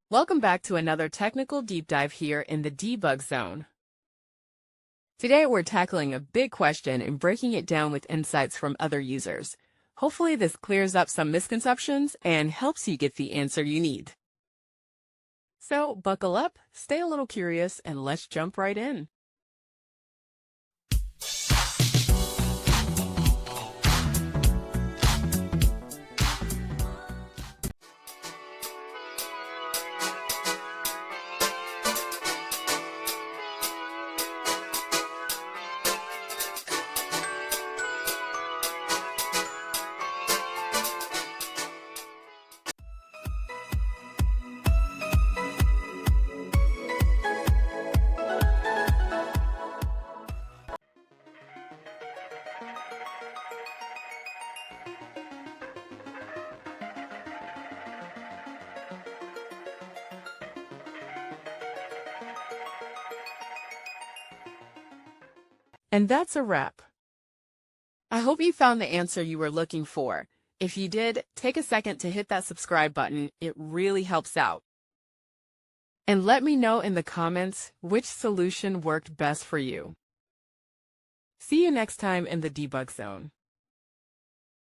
Welcome back to another technical deep dive here in the debug zone. Today we're tackling a big question and breaking it down with insights from other users. Hopefully this clears up some misconceptions and helps you get the answer you need. So buckle up, stay a little curious, and let's jump right in. And that's a wrap. I hope you found the answer you were looking for. If you did, take a second to hit that subscribe button. It really helps out. And let me know in the comments which solution worked best for you. See you next time in the debug zone.